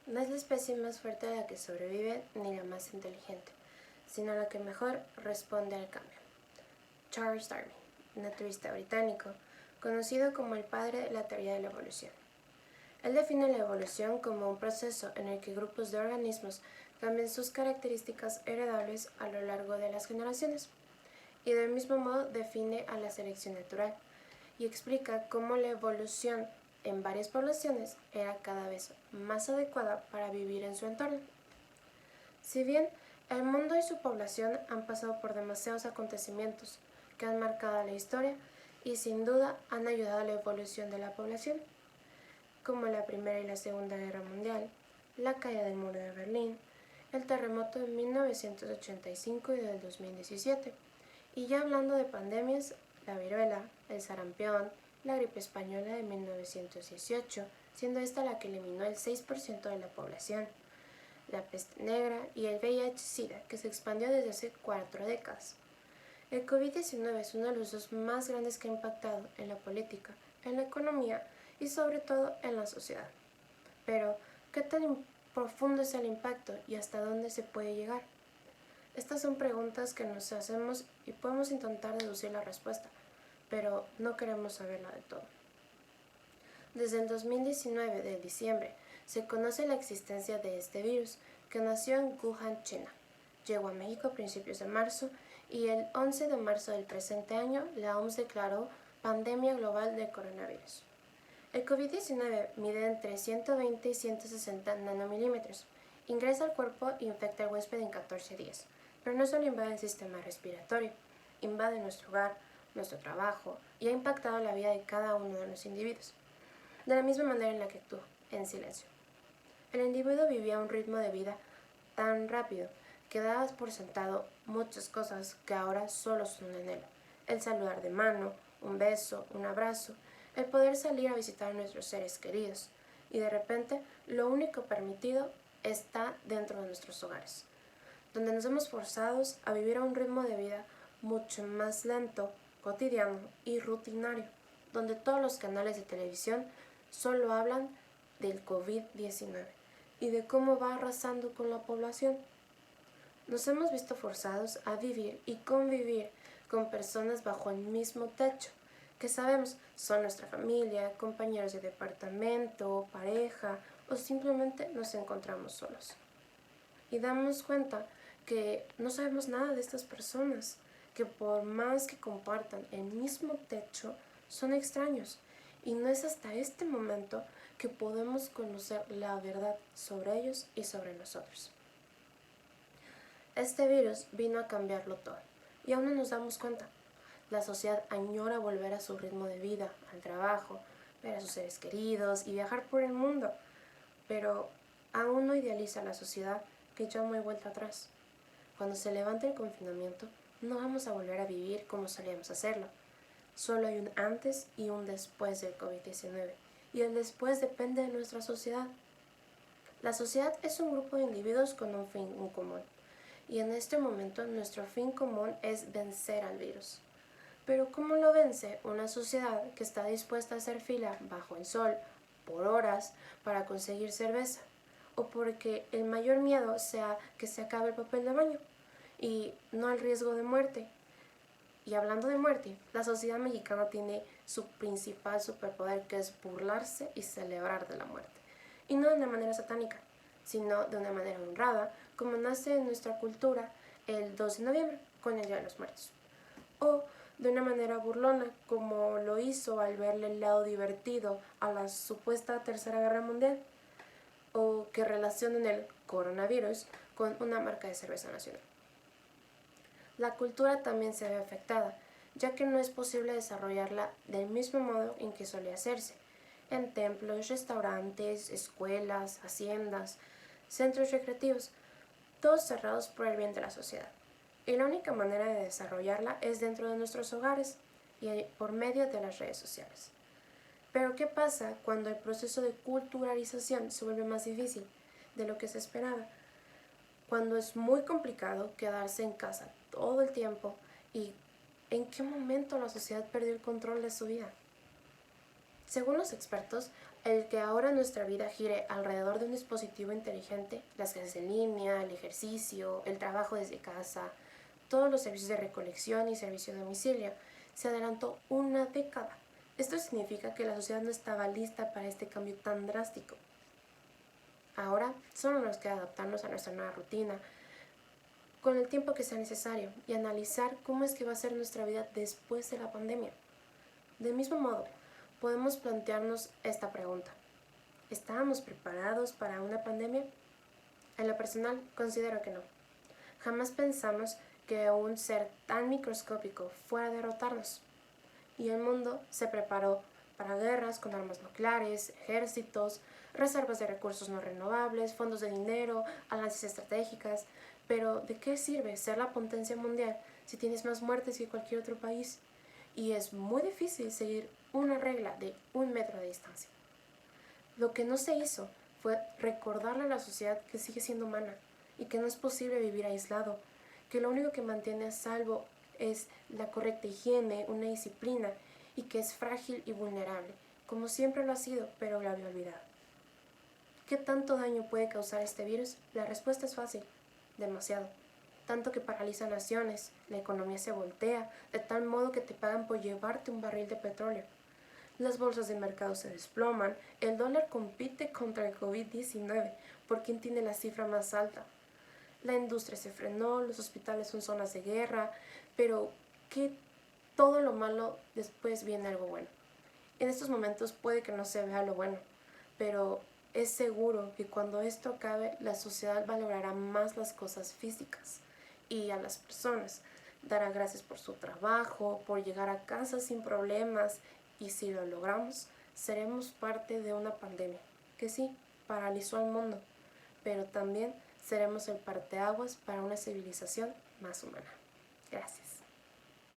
No es la especie más fuerte la que sobrevive ni la más inteligente, sino la que mejor responde al cambio. Charles Darwin, naturalista británico, conocido como el padre de la teoría de la evolución. Él define la evolución como un proceso en el que grupos de organismos cambian sus características heredables a lo largo de las generaciones, y del mismo modo define a la selección natural y explica cómo la evolución en varias poblaciones era cada vez más adecuada para vivir en su entorno. Si bien el mundo y su población han pasado por demasiados acontecimientos que han marcado la historia y sin duda han ayudado a la evolución de la población, como la Primera y la Segunda Guerra Mundial, la caída del muro de Berlín, el terremoto de 1985 y del 2017, y ya hablando de pandemias, la viruela, el sarampión, la gripe española de 1918, siendo esta la que eliminó el 6% de la población, la peste negra y el VIH-Sida, que se expandió desde hace 4 décadas. El COVID-19 es uno de los dos más grandes que ha impactado en la política, en la economía y sobre todo en la sociedad. Pero, ¿qué tan profundo es el impacto y hasta dónde se puede llegar? Estas son preguntas que nos hacemos y podemos intentar deducir la respuesta, pero no queremos saberla de todo. Desde el 2019 de diciembre se conoce la existencia de este virus, que nació en Wuhan, China. Llegó a México a principios de marzo y el 11 de marzo del presente año la OMS declaró pandemia global de coronavirus. El COVID-19 mide entre 120 y 160 nanomilímetros. Ingresa al cuerpo e infecta al huésped en 14 días. Pero no solo invade el sistema respiratorio, invade nuestro hogar, nuestro trabajo y ha impactado la vida de cada uno de los individuos, de la misma manera en la que actúa, en silencio. El individuo vivía un ritmo de vida tan rápido que dabas por sentado muchas cosas que ahora solo son un anhelo. El saludar de mano, un beso, un abrazo, el poder salir a visitar a nuestros seres queridos. Y de repente, lo único permitido está dentro de nuestros hogares, donde nos vemos forzados a vivir a un ritmo de vida mucho más lento, cotidiano y rutinario, donde todos los canales de televisión solo hablan del COVID-19 y de cómo va arrasando con la población. Nos hemos visto forzados a vivir y convivir con personas bajo el mismo techo, que sabemos son nuestra familia, compañeros de departamento, pareja o simplemente nos encontramos solos. Y damos cuenta que no sabemos nada de estas personas, que por más que compartan el mismo techo, son extraños. Y no es hasta este momento que podemos conocer la verdad sobre ellos y sobre nosotros. Este virus vino a cambiarlo todo, y aún no nos damos cuenta. La sociedad añora volver a su ritmo de vida, al trabajo, ver a sus seres queridos y viajar por el mundo, pero aún no idealiza la sociedad que ya no hay vuelta atrás. Cuando se levante el confinamiento, no vamos a volver a vivir como solíamos hacerlo. Solo hay un antes y un después del COVID-19, y el después depende de nuestra sociedad. La sociedad es un grupo de individuos con un fin en común, y en este momento nuestro fin común es vencer al virus. Pero ¿cómo lo vence una sociedad que está dispuesta a hacer fila bajo el sol por horas para conseguir cerveza? O porque el mayor miedo sea que se acabe el papel de baño y no al riesgo de muerte. Y hablando de muerte, la sociedad mexicana tiene su principal superpoder, que es burlarse y celebrar de la muerte. Y no de una manera satánica, sino de una manera honrada, como nace en nuestra cultura el 2 de noviembre, con el Día de los Muertos. O de una manera burlona, como lo hizo al verle el lado divertido a la supuesta Tercera Guerra Mundial, o que relacionen el coronavirus con una marca de cerveza nacional. La cultura también se ve afectada, ya que no es posible desarrollarla del mismo modo en que solía hacerse, en templos, restaurantes, escuelas, haciendas, centros recreativos, todos cerrados por el bien de la sociedad. Y la única manera de desarrollarla es dentro de nuestros hogares y por medio de las redes sociales. Pero ¿qué pasa cuando el proceso de culturalización se vuelve más difícil de lo que se esperaba? Cuando es muy complicado quedarse en casa todo el tiempo y en qué momento la sociedad perdió el control de su vida. Según los expertos, El que ahora nuestra vida gire alrededor de un dispositivo inteligente, las clases en línea, el ejercicio, el trabajo desde casa, todos los servicios de recolección y servicio a domicilio, se adelantó una década. Esto significa que la sociedad no estaba lista para este cambio tan drástico. Ahora solo nos queda adaptarnos a nuestra nueva rutina con el tiempo que sea necesario y analizar cómo es que va a ser nuestra vida después de la pandemia. Del mismo modo, podemos plantearnos esta pregunta. ¿Estábamos preparados para una pandemia? En lo personal, considero que no. Jamás pensamos que un ser tan microscópico fuera a derrotarnos. Y el mundo se preparó para guerras con armas nucleares, ejércitos, reservas de recursos no renovables, fondos de dinero, alianzas estratégicas. Pero ¿de qué sirve ser la potencia mundial si tienes más muertes que cualquier otro país? Y es muy difícil seguir una regla de 1 metro de distancia. Lo que no se hizo fue recordarle a la sociedad que sigue siendo humana y que no es posible vivir aislado, que lo único que mantiene a salvo es la correcta higiene, una disciplina y que es frágil y vulnerable, como siempre lo ha sido, pero lo había olvidado. ¿Qué tanto daño puede causar este virus? La respuesta es fácil, demasiado. Tanto que paraliza naciones, la economía se voltea, de tal modo que te pagan por llevarte un barril de petróleo. Las bolsas de mercado se desploman, el dólar compite contra el COVID-19 por quien tiene la cifra más alta. La industria se frenó, los hospitales son zonas de guerra, pero que todo lo malo después viene algo bueno. En estos momentos puede que no se vea lo bueno, pero es seguro que cuando esto acabe, la sociedad valorará más las cosas físicas y a las personas. Dará gracias por su trabajo, por llegar a casa sin problemas y si lo logramos, seremos parte de una pandemia que sí, paralizó al mundo, pero también seremos el parteaguas para una civilización más humana. Gracias.